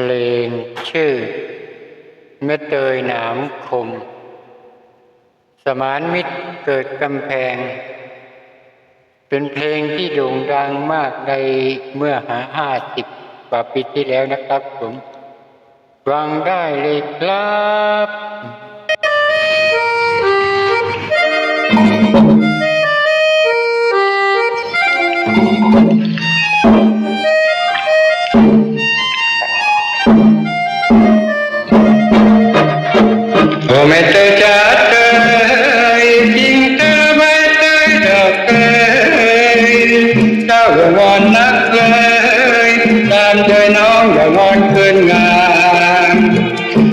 เพลงชื่อแม่เตยหนามคมสมานมิตรเกิดกำแพงเป็นเพลงที่โด่งดังมากในเมื่อ50 กว่าปีที่แล้วนะครับผมฟังได้เลยครับโอ้แม่เตยจ๋าเตยจริงเธอไม่เตยดอกเตยเจ้าอย่าวอนนักเลยตามเธอน้องอย่าวอนเกินงาม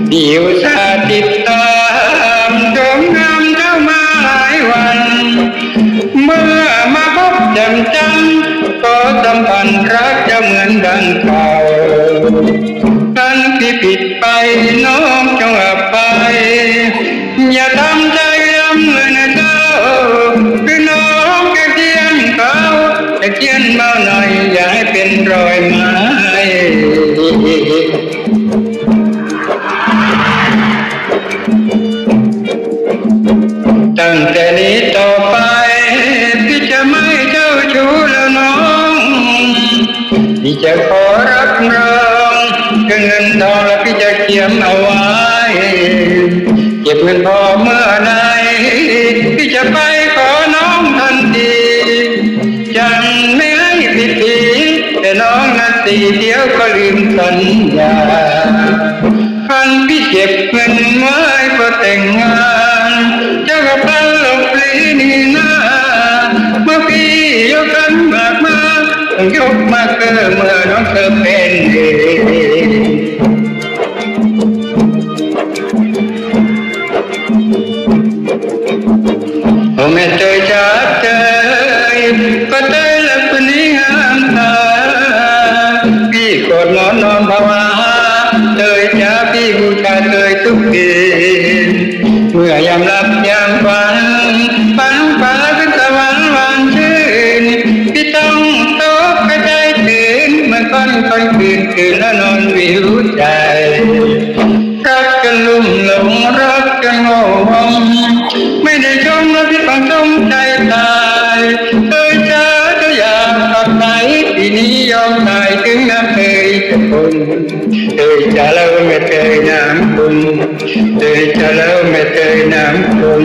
เดี๋ยวชาติดตามชมงามเจ้ามาหลายวันเมื่อมาพบจำจันก็สัมพันธ์รักจะเหมือนดังเก่ากันที่ผิดไปน้องจงอภัยอย่าทำใจยำเลยนะเจ้าคือน้องแค่เทียนเขาแต่เทียนเบาหน่อยอย่าให้เป็นรอยไม้ตั้งแต่นี้ต่อไปพี่จะไม่เจ้าชู้แล้วน้องพี่จะขอรับรองเงินทองแล้วพี่จะเก็บเอาไว้เก็บเงินพอเมื่อใดพี่จะไปขอน้องทันทีจังไม่ให้ผิดทีแต่น้องนาทีเดียวก็ลืมสัญญาพันพี่เก็บเงินไว้เพื่อแต่งงานเจ้ากับพันหลบหลีนี่นาเมื่อพี่ยกกันมากมาต้องยกมาเกิดเมื่อน้องเธอเป็นเองโอ้แม่เตยจ๋าเตยก็เตยและคนนี้งามตาพี่กอดนอนภาวนาเตยจ๋าพี่บูชาเตยทุกคืนเมื่อยามหลับยามฝันฝันฟ้าเป็นสวรรค์หวานชื่นพี่ต้องตกกระจายตื่นเมื่อค่อยคืนแล้วนอนวิวใจรักกันลุ่มหลงรักกันโง่ไม่ได้ชมแล้วพี่ต้องจงใจตายเตยจ๋าก็อยากกลับไปปีนี้ยอมตายถึงน้ำเตยจะคุณเตยจ๋าแล้วแม่เตยน้ำคุณเตยจ๋าแล้วแม่เตยน้ำคุณ